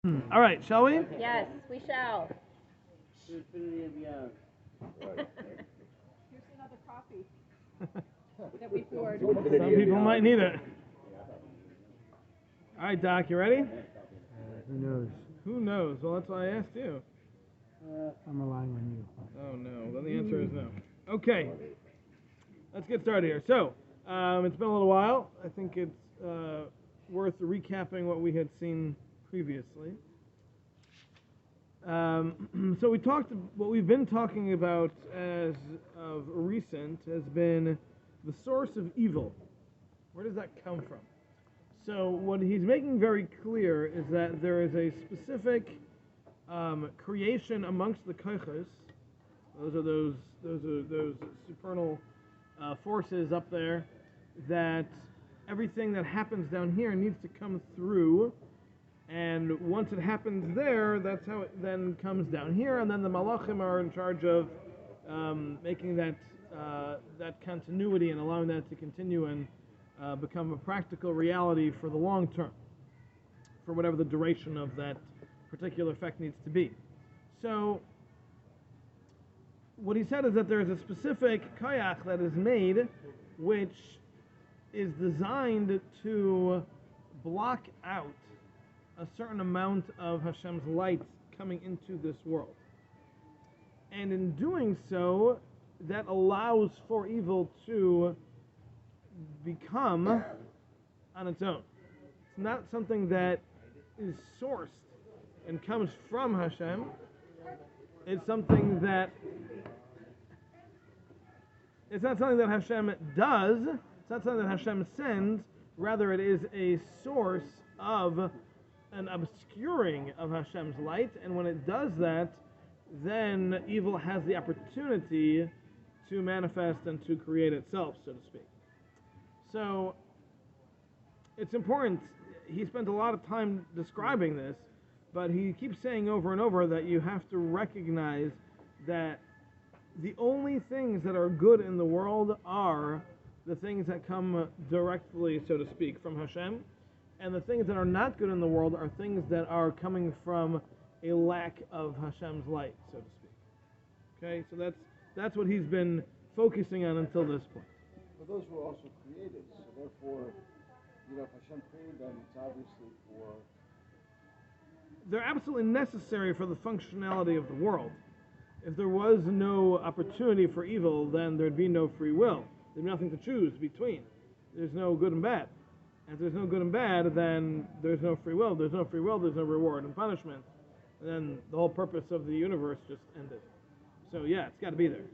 All right, shall we? Yes, we shall. Here's another coffee that we poured. Some people might need it. All right, Doc, you ready? Who knows? Who knows? Well, that's why I asked you. I'm relying on you. Oh, no. Then the answer is no. Okay. Let's get started here. So, it's been a little while. I think it's worth recapping what we had seen previously. So what we've been talking about as of recent has been the source of evil. Where does that come from? So what he's making very clear is that there is a specific creation amongst the koiches. Those are those supernal forces up there, that everything that happens down here needs to come through. And once it happens there, that's how it then comes down here, and then the malachim are in charge of making that continuity and allowing that to continue and become a practical reality for the long term, for whatever the duration of that particular effect needs to be. So, what he said is that there is a specific koyach that is made, which is designed to block out a certain amount of Hashem's light coming into this world. And in doing so, that allows for evil to become on its own. It's not something that is sourced and comes from Hashem. It's something that it's not something that Hashem does. It's not something that Hashem sends. Rather, it is a source of an obscuring of Hashem's light, and when it does that, then evil has the opportunity to manifest and to create itself, so to speak. So, it's important. He spent a lot of time describing this, but he keeps saying over and over that you have to recognize that the only things that are good in the world are the things that come directly, so to speak, from Hashem. And the things that are not good in the world are things that are coming from a lack of Hashem's light, so to speak. Okay, so that's what he's been focusing on until this point. But those were also created, so therefore, if Hashem created them, it's obviously for... They're absolutely necessary for the functionality of the world. If there was no opportunity for evil, then there'd be no free will. There'd be nothing to choose between. There's no good and bad. If there's no good and bad, then there's no free will. There's no free will, there's no reward and punishment. And then the whole purpose of the universe just ended. So yeah, it's got to be there.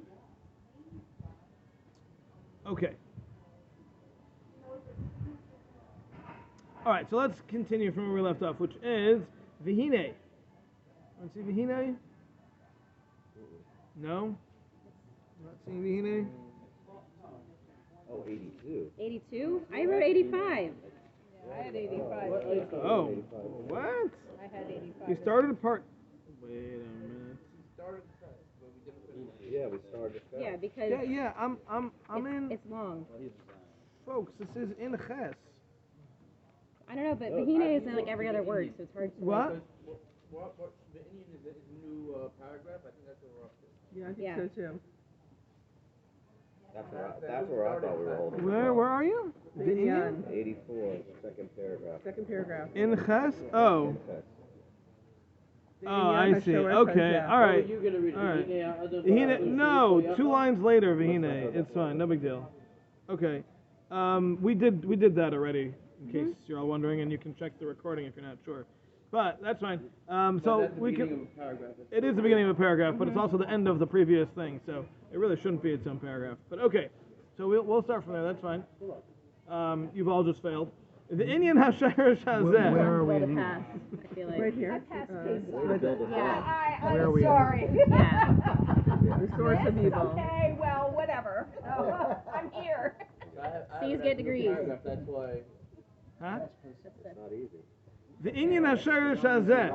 Okay. All right, so let's continue from where we left off, which is Vihine. Want to see Vihine? No? Not seeing Vihine? Oh, 82. 82? I wrote 85. I had 85. Oh, what? I had 85. You started part... Wait a minute. Yeah, we started. Yeah, because Yeah, I'm in... it's long. Folks, this is in Ches. I don't know, but Vahina is not like every other word, so it's hard to... What? What the Indian is a new paragraph? I think that's what we're up to. Yeah, I think Yeah. so too. That's where I thought we were holding. Where are you? The Indian? 84, second paragraph. Second paragraph. In Ches? Oh. Okay. Oh, I see. Okay, all right. You're gonna read All right. Vihine, No, 2 lines later, Vihine. It's fine, no big deal. Okay. We did that already, in case you're all wondering, and you can check the recording if you're not sure. But that's fine. So we can. It is the beginning of a paragraph, but it's also the end of the previous thing, so it really shouldn't be its own paragraph. But okay, so we'll start from there. That's fine. You've all just failed. The Indian Hasher Shazeh. Where are we? Well, to pass, I feel like. Right here. I Yeah. Where are we? sorry. Yeah. The source of evil. Okay, well, whatever. I'm here. C's get degrees. That's why. Huh? It's not easy. The Indian Hasher Shazeh.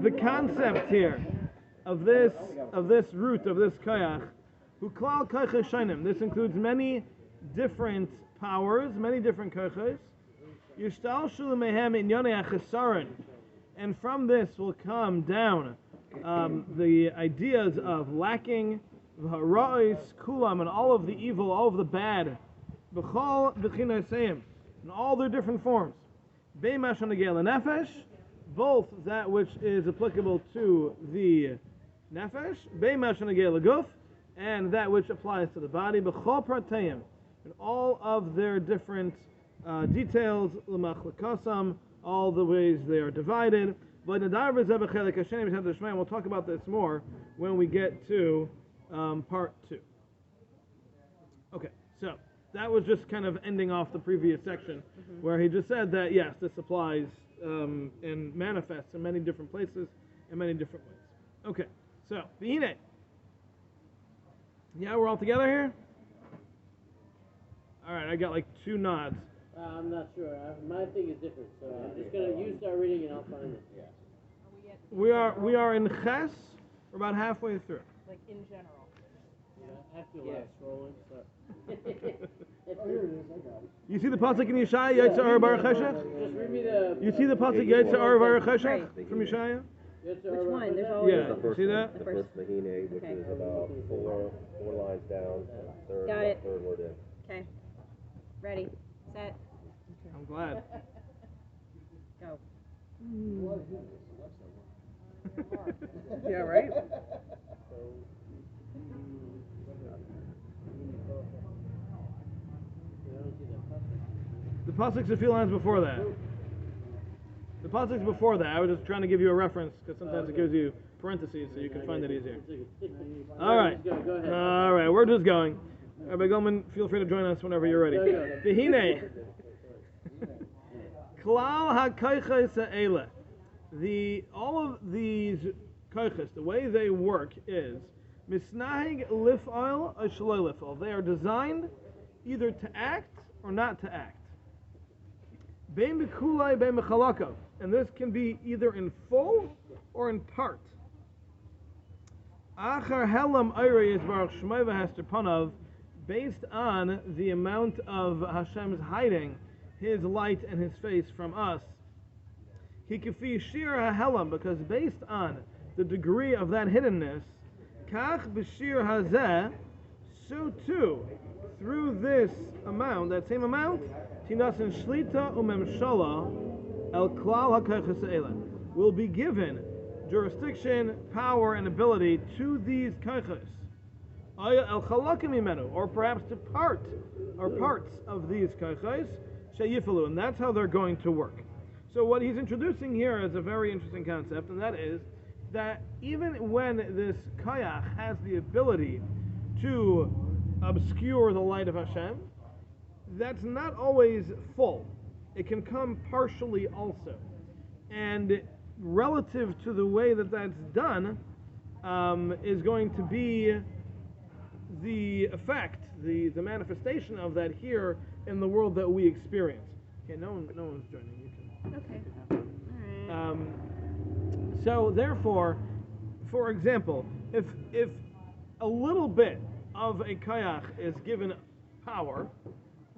The concept here of this root of this koyach, who klal koyach shainim. This includes many different powers, many different koyches, Yishtalshu mehem inyonei achesaron. And from this will come down the ideas of lacking, v'hara'is kulam, and all of the evil, all of the bad, b'chol b'chinaseim, in all their different forms. Be'ma shanagel nefesh, both that which is applicable to the nefesh, be'ma shanagel guf, and that which applies to the body, b'chol prateim, in all of their different details, l'machlekasam, all the ways they are divided. But we'll talk about this more when we get to part 2. Okay, so that was just kind of ending off the previous section where he just said that yes, this applies and manifests in many different places in many different ways. Okay, so V'hine. Yeah, we're all together here? All right, I got like 2 nods. I'm not sure. My thing is different, so I'm just gonna you start reading and I'll find it. Yeah. We are in Ches. We're about halfway through. Like in general. Yeah, after your last scrolling, so. Oh, here it is, I got it. You see the pasuk in Yeshaya, Yitzhar Baruch Hashech? Just read me the. You see the pasuk Yitzhar Baruch Hashech from Yeshaya? Which one? There's always Yeah. The first, See that? The first Mahine, which Okay. is about four lines down, third, Got it. third word in. Okay. Ready. Set. I'm glad. Go. Yeah, right? The pasuk's a few lines before that. The pasuk's before that. I was just trying to give you a reference because sometimes it gives you parentheses so you can find it easier. All right. Go ahead. All right. We're just going. Rabbi Goldman, feel free to join us whenever you're ready. V'hine. Klal ha-koiches ha'ele. All of these koiches, the way they work is misnahig lif'al or shaloi lif'al. They are designed either to act or not to act. Bein b'kulai, bein b'chalako. And this can be either in full or in part. Achar helam oirei yisbarach shmoi v'hester panav, based on the amount of Hashem's hiding His light and His face from us. Hikafi shir hahelam, because based on the degree of that hiddenness, kach b'shir hazeh, so too, through this amount, that same amount, tinasin shlita umemshala el klal hakoiches ha'ele, will be given jurisdiction, power, and ability to these koiches. El chalakim imenu, or perhaps to parts of these koiches, sheyifalu, and that's how they're going to work. So what he's introducing here is a very interesting concept, and that is that even when this koyach has the ability to obscure the light of Hashem, that's not always full. It can come partially also. And relative to the way that that's done, is going to be the effect, the manifestation of that here in the world that we experience. Okay, no one's joining. You can. Okay. All right. So therefore, for example, if a little bit of a kayach is given power,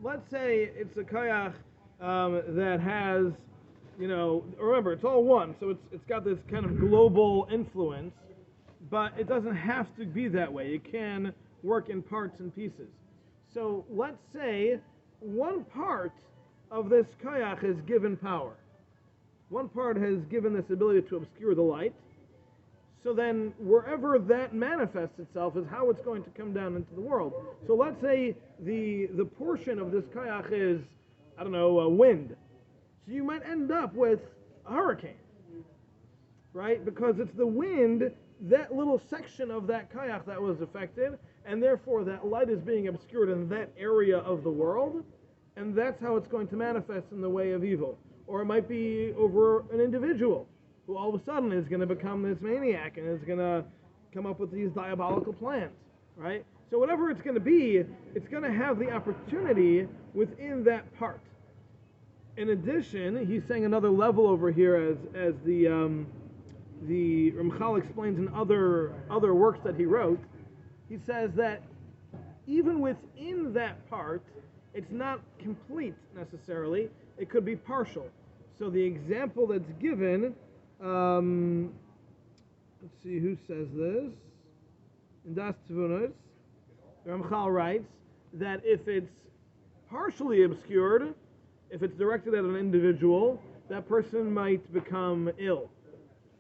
let's say it's a kayach that has, remember it's all one, so it's got this kind of global influence, but it doesn't have to be that way. It can work in parts and pieces. So let's say one part of this kayach is given power. One part has given this ability to obscure the light. So then wherever that manifests itself is how it's going to come down into the world. So let's say the portion of this kayach is, wind. So you might end up with a hurricane, right? Because it's the wind, that little section of that kayach that was affected, and therefore that light is being obscured in that area of the world, and that's how it's going to manifest in the way of evil. Or it might be over an individual who all of a sudden is going to become this maniac and is going to come up with these diabolical plans, right? So whatever it's going to be, it's going to have the opportunity within that part. In addition, he's saying another level over here as the Ramchal explains in other works that he wrote. He says that even within that part, it's not complete necessarily, it could be partial. So the example that's given, let's see who says this. In Das Tvunos, Ramchal writes that if it's partially obscured, if it's directed at an individual, that person might become ill,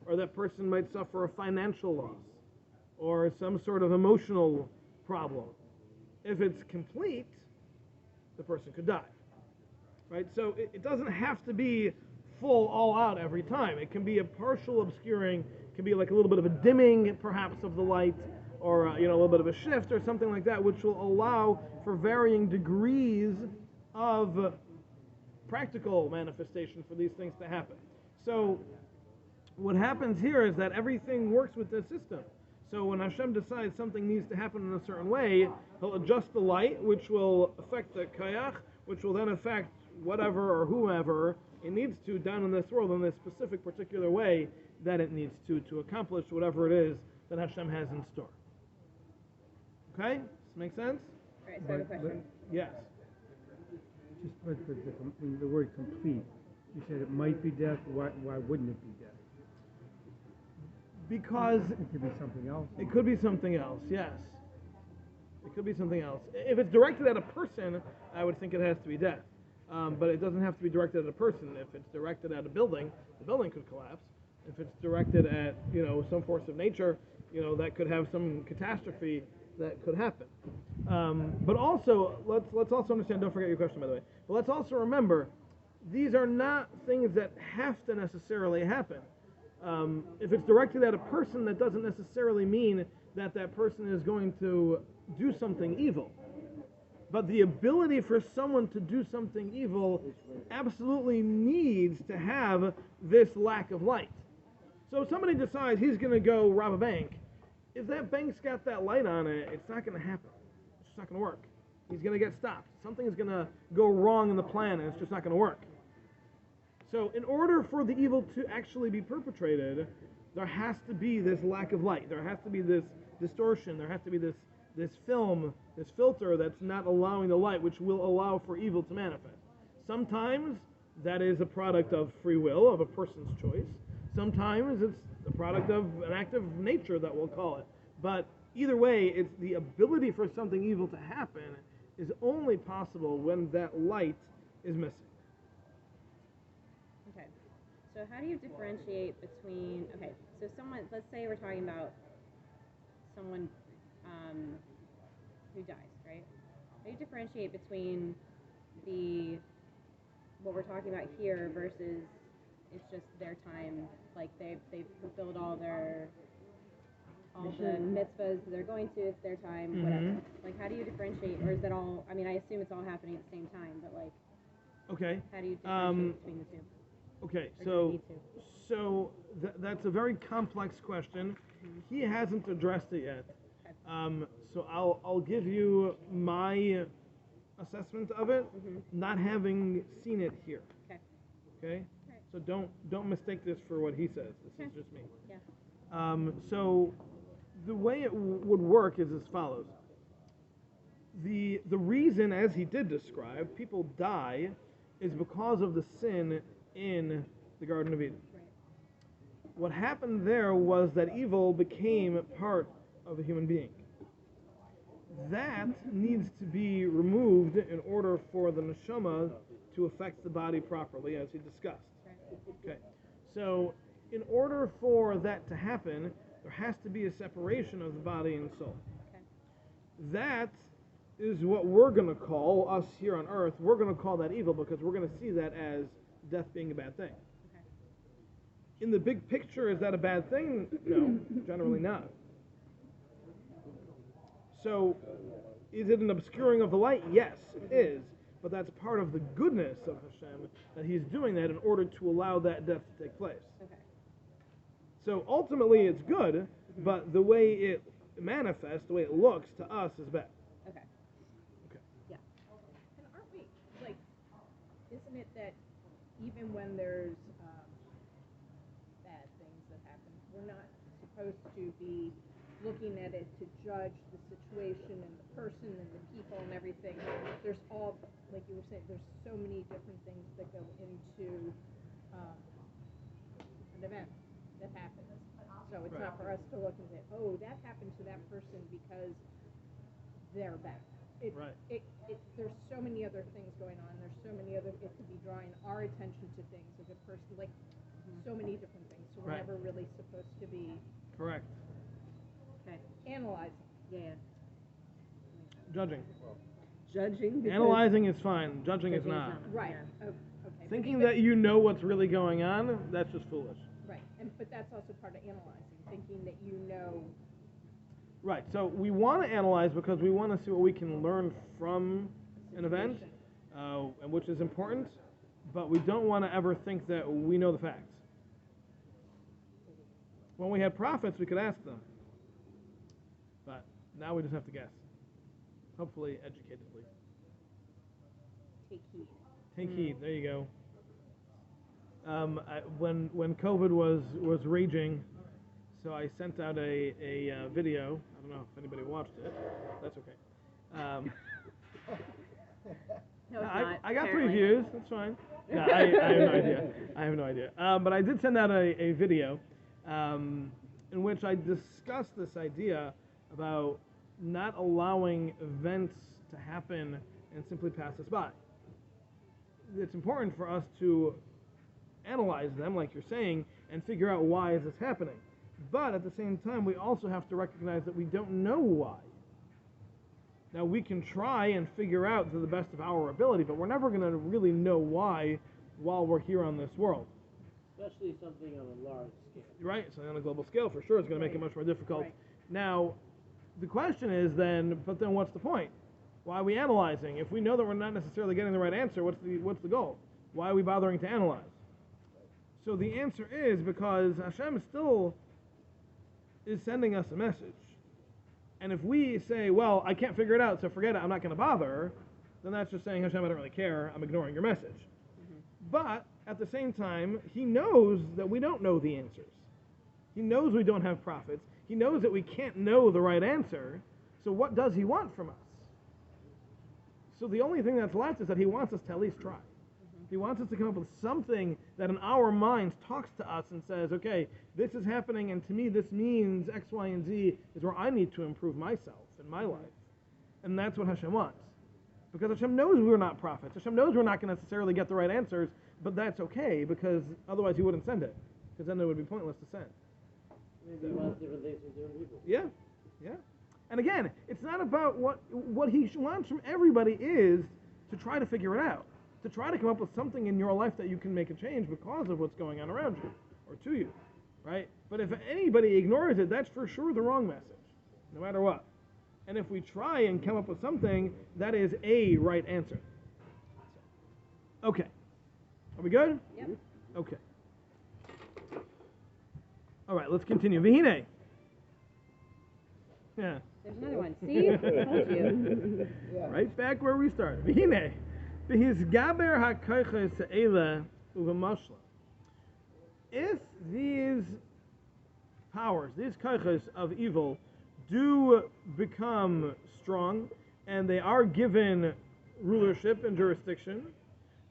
or that person might suffer a financial loss, or some sort of emotional problem. If it's complete, the person could die. Right? So it doesn't have to be full all out every time. It can be a partial obscuring, it can be like a little bit of a dimming perhaps of the light, or a little bit of a shift or something like that, which will allow for varying degrees of practical manifestation for these things to happen. So what happens here is that everything works with the system. So when Hashem decides something needs to happen in a certain way, He'll adjust the light, which will affect the kayach, which will then affect whatever or whoever it needs to down in this world in this specific particular way that it needs to accomplish whatever it is that Hashem has in store. Okay? Does this make sense? All right, so I have a question. Yes. Just the word complete. You said it might be death. Why wouldn't it be death? Because It could be something else. it could be something else, yes. It could be something else. If it's directed at a person, I would think it has to be death. But it doesn't have to be directed at a person. If it's directed at a building, the building could collapse. If it's directed at, some force of nature, that could have some catastrophe that could happen. But also, let's also understand, don't forget your question, by the way, but let's also remember, these are not things that have to necessarily happen. If it's directed at a person, that doesn't necessarily mean that that person is going to do something evil. But the ability for someone to do something evil absolutely needs to have this lack of light. So if somebody decides he's going to go rob a bank, if that bank's got that light on it, it's not going to happen. It's just not going to work. He's going to get stopped. Something is going to go wrong in the plan, and it's just not going to work. So in order for the evil to actually be perpetrated, there has to be this lack of light. There has to be this distortion. There has to be this film, this filter that's not allowing the light, which will allow for evil to manifest. Sometimes that is a product of free will, of a person's choice. Sometimes it's the product of an act of nature, that we'll call it. But either way, it's the ability for something evil to happen is only possible when that light is missing. Okay. So how do you differentiate between, so someone, let's say we're talking about someone who dies, right? How do you differentiate between what we're talking about here versus it's just their time, like they've fulfilled all the mitzvahs they're going to, it's their time, whatever. Like, how do you differentiate, or is it all, I assume it's all happening at the same time, but like, okay. How do you differentiate between the two? Okay, Or do you need to? so that's a very complex question. He hasn't addressed it yet. So I'll give you my assessment of it, not having seen it here. Okay. Okay? Right. So don't mistake this for what he says. This is just me. Yeah. So the way it would work is as follows. The reason, as he did describe, people die is because of the sin in the Garden of Eden. Right. What happened there was that evil became part of a human being. That needs to be removed in order for the neshama to affect the body properly, as he discussed. Okay. So in order for that to happen, there has to be a separation of the body and soul. Okay. That is what we're going to call, us here on earth, we're going to call that evil because we're going to see that as death being a bad thing. Okay. In the big picture, is that a bad thing? No, generally not. So, is it an obscuring of the light? Yes, it is. But that's part of the goodness of Hashem, that He's doing that in order to allow that death to take place. Okay. So ultimately it's good, but the way it manifests, the way it looks to us is bad. Okay. Okay. Yeah. And aren't we, isn't it that even when there's bad things that happen, we're not supposed to be looking at it to judge the situation and the person and the people and everything. There's all, like you were saying, there's so many different things that go into an event that happens. So it's not for us to look and say, oh, that happened to that person because they're bad. There's so many other things going on. There's so many other, it could be drawing our attention to things of a person, like so many different things. So we're never really supposed to be Correct. Okay. analyzing. Yeah. Judging. Judging. because- Analyzing is fine. Judging is Judging not. Right. Yeah. Oh, okay. But Thinking even- that you know what's really going on, that's just foolish. Right. But that's also part of analyzing, thinking that you know. Right. So we want to analyze because we want to see what we can learn from an event, and which is important. But we don't want to ever think that we know the facts. When we had prophets, we could ask them. But now we just have to guess. Hopefully, educatedly. Take heed. Take heed. There you go. When COVID was raging, so I sent out a video. I don't know if anybody watched it. That's okay. No, it's not. I got 3 apparently. views. That's fine. Yeah, I have no idea. I have no idea. But I did send out a video in which I discussed this idea about not allowing events to happen and simply pass us by. It's important for us to analyze them, like you're saying, and figure out why is this happening. But at the same time, we also have to recognize that we don't know why. Now, we can try and figure out to the best of our ability, but we're never going to really know why while we're here on this world. Especially something on a large scale. Right? So on a global scale, for sure, it's going to make it much more difficult. Right. Now, the question is then, but then what's the point? Why are we analyzing? If we know that we're not necessarily getting the right answer, what's the goal? Why are we bothering to analyze? So the answer is because Hashem still is sending us a message. And if we say, well, I can't figure it out, so forget it, I'm not going to bother, then that's just saying, Hashem, I don't really care, I'm ignoring your message. But at the same time, he knows that we don't know the answers. He knows we don't have prophets. He knows that we can't know the right answer. So what does he want from us? So the only thing that's left is that he wants us to at least try. He wants us to come up with something that in our minds talks to us and says, okay, this is happening, and to me this means X, Y, and Z is where I need to improve myself in my life. And that's what Hashem wants. Because Hashem knows we're not prophets. Hashem knows we're not going to necessarily get the right answers, but that's okay, because otherwise he wouldn't send it. Because then it would be pointless to send. Maybe he wants different things from different people. Yeah, yeah. And again, it's not about what he wants from everybody is to try to figure it out. To try to come up with something in your life that you can make a change because of what's going on around you, or to you, right? But if anybody ignores it, that's for sure the wrong message, no matter what. And if we try and come up with something, that is a right answer. Okay. Are we good? Yep. Okay. All right, let's continue. Vihine. Yeah. There's another one. See? I told you. Right back where we started. Vihine. V'hisgaber ha'koiches ha'ele uv'mashla. If these powers, these koiches of evil, do become strong, and they are given rulership and jurisdiction,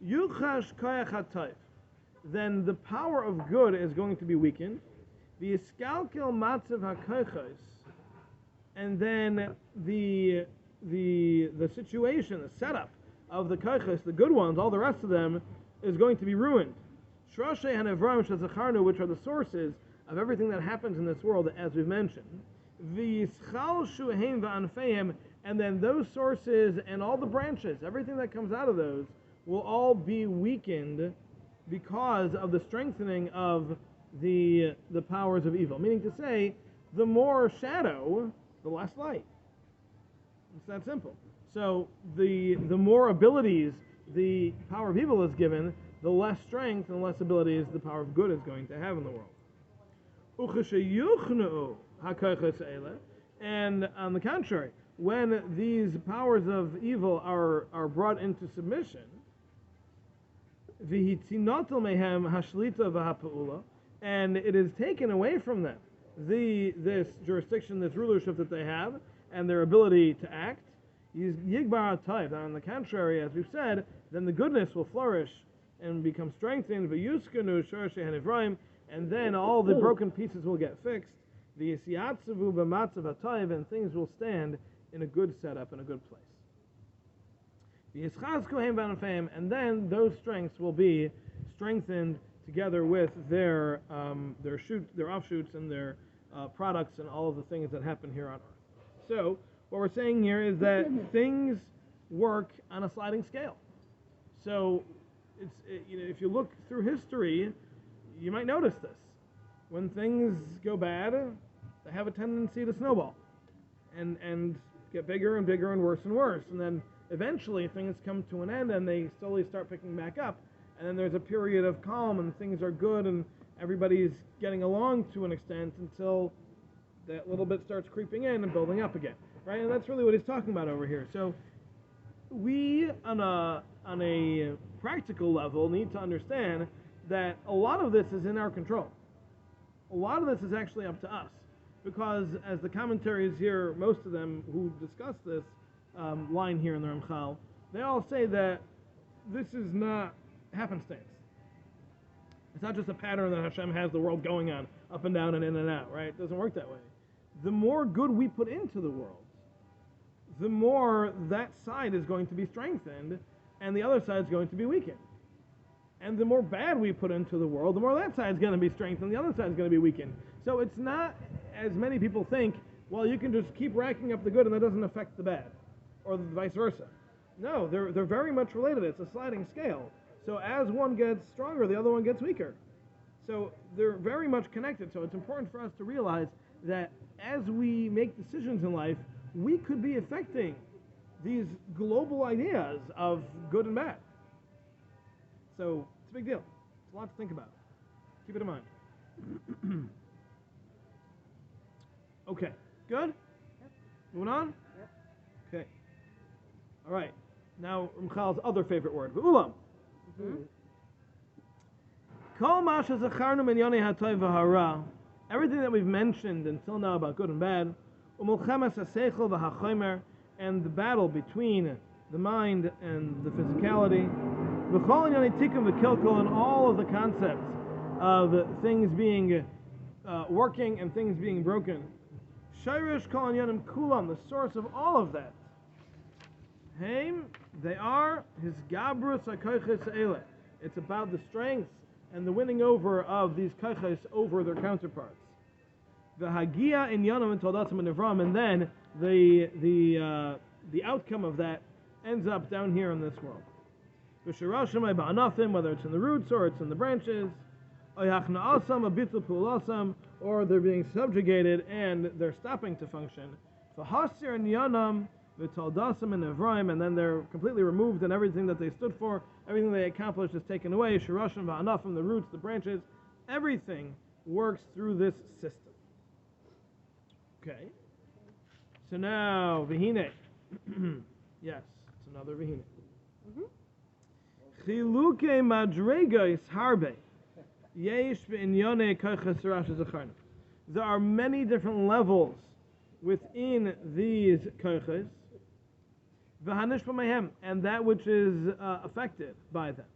yuchash koyach ha'toif, then the power of good is going to be weakened. V'yiskalkel matzav ha'koiches, and then the situation, the setup of the koiches, the good ones, all the rest of them, is going to be ruined. Shroshe hanevram shazacharnu, which are the sources of everything that happens in this world, as we've mentioned. V'yischal shuheim va'anfeim, and then those sources and all the branches, everything that comes out of those, will all be weakened because of the strengthening of the powers of evil. Meaning to say, the more shadow, the less light. It's that simple. So the more abilities the power of evil is given, the less strength and less abilities the power of good is going to have in the world. And on the contrary, when these powers of evil are brought into submission, and it is taken away from them this jurisdiction, this rulership that they have, and their ability to act. Yigbar type. On the contrary, as we've said, then the goodness will flourish and become strengthened. And then all the broken pieces will get fixed. And things will stand in a good setup, in a good place. And then those strengths will be strengthened together with their offshoots and their products and all of the things that happen here on earth. So what we're saying here is that things work on a sliding scale. So if you look through history, you might notice this. When things go bad, they have a tendency to snowball and get bigger and bigger and worse, and then eventually things come to an end and they slowly start picking back up, and then there's a period of calm and things are good and everybody's getting along to an extent until that little bit starts creeping in and building up again, right? And that's really what he's talking about over here. So we, on a practical level, need to understand that a lot of this is in our control. A lot of this is actually up to us, because as the commentaries here, most of them who discuss this line here in the Ramchal, they all say that this is not happenstance. It's not just a pattern that Hashem has the world going on, up and down and in and out, right? It doesn't work that way. The more good we put into the world, the more that side is going to be strengthened, and the other side is going to be weakened. And the more bad we put into the world, the more that side is going to be strengthened, the other side is going to be weakened. So it's not, as many people think, well, you can just keep racking up the good and that doesn't affect the bad, or vice versa. No, they're very much related. It's a sliding scale. So as one gets stronger, the other one gets weaker. So they're very much connected. So it's important for us to realize that as we make decisions in life, we could be affecting these global ideas of good and bad. So it's a big deal. It's a lot to think about. Keep it in mind. Okay, good? Yep. Moving on? Yep. Okay. All right. Now, Ramchal's other favorite word, Ulam. Everything that we've mentioned until now about good and bad, and the battle between the mind and the physicality, and all of the concepts of things being working and things being broken. Shirish kol anyanim kulam, the source of all of that. They are his gabrus hakoiches eile. It's about the strength and the winning over of these koiches over their counterparts. The hagia in yanam and toldatim and nevram, and then the outcome of that ends up down here in this world. Whether it's in the roots or it's in the branches, or they're being subjugated and they're stopping to function. And then they're completely removed, and everything that they stood for, everything they accomplished is taken away. Shirashim va'anafim, the roots, the branches, everything works through this system. Okay. So now, vihine. Yes, it's another vihine. Chiluke madregos harbe. Yesh b'inyone koiches sarash zacharna. There are many different levels within these koiches, v'hanish b'mayhem, and that which is affected by them.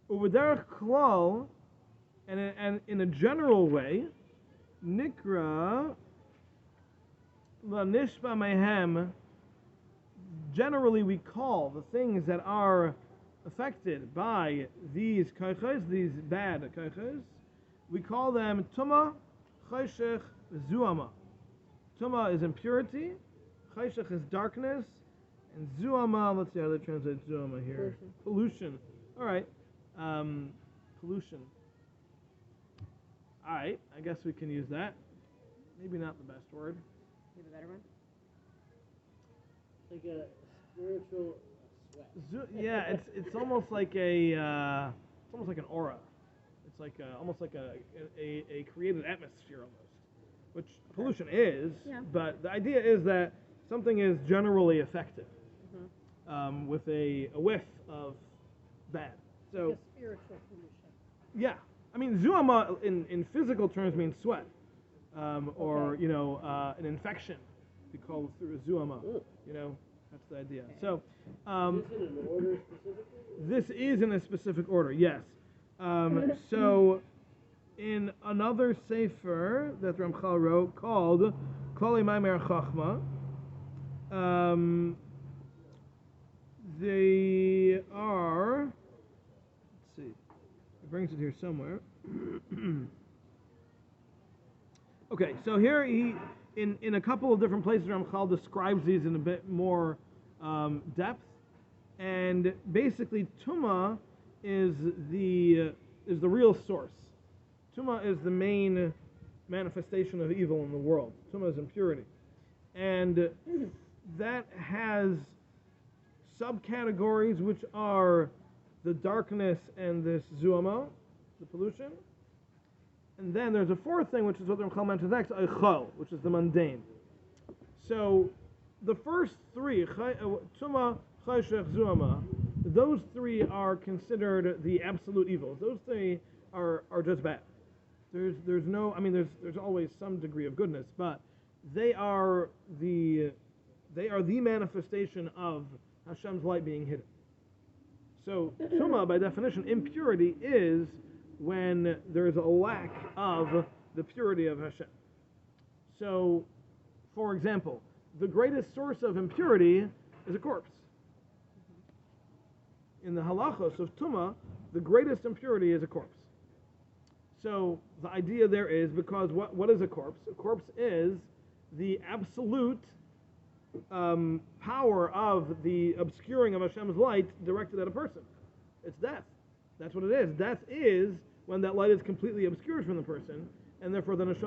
U'v'derech klal, and in a general way, nikra l'nish b'mayhem. Generally, we call the things that are affected by these koiches, these bad koiches, we call them tuma, choshech, zuama. Tuma is impurity, choshech is darkness, and zuama, let's see how they translate zuama here. Pollution. All right. Pollution. All right. I guess we can use that. Maybe not the best word. You have a better one? Like a spiritual sweat. Yeah, it's almost like a it's almost like an aura. It's like almost like a created atmosphere almost, which pollution is. Yeah. But the idea is that something is generally affected with a whiff of bad. So Like a spiritual pollution. yeah, I mean zuama in physical terms means sweat, or an infection. We call it through a zuama. That's the idea. So, Is this in an order specifically? this is in a specific order, yes. So, in another sefer that Ramchal wrote called Klali Maimer Chachma, they are. Let's see. He brings it here somewhere. Okay, so here in a couple of different places, Ramchal describes these in a bit more depth, and basically Tuma is the real source. Tuma is the main manifestation of evil in the world. Tuma is impurity, and that has subcategories which are the darkness and this zuama, the pollution. And then there's a fourth thing, which is what the Ramchal mentions next, Eichel, which is the mundane. So the first three, Tuma, Chayshech, Zuama, those three are considered the absolute evils. Those three are just bad. There's no, there's always some degree of goodness, but they are the manifestation of Hashem's light being hidden. So Tuma, by definition, impurity is when there is a lack of the purity of Hashem. So, for example, the greatest source of impurity is a corpse. In the halachos of Tuma, the greatest impurity is a corpse. So the idea there is, because what is a corpse? A corpse is the absolute power of the obscuring of Hashem's light directed at a person. It's death. That's what it is. Death is when that light is completely obscured from the person, and therefore then Hashem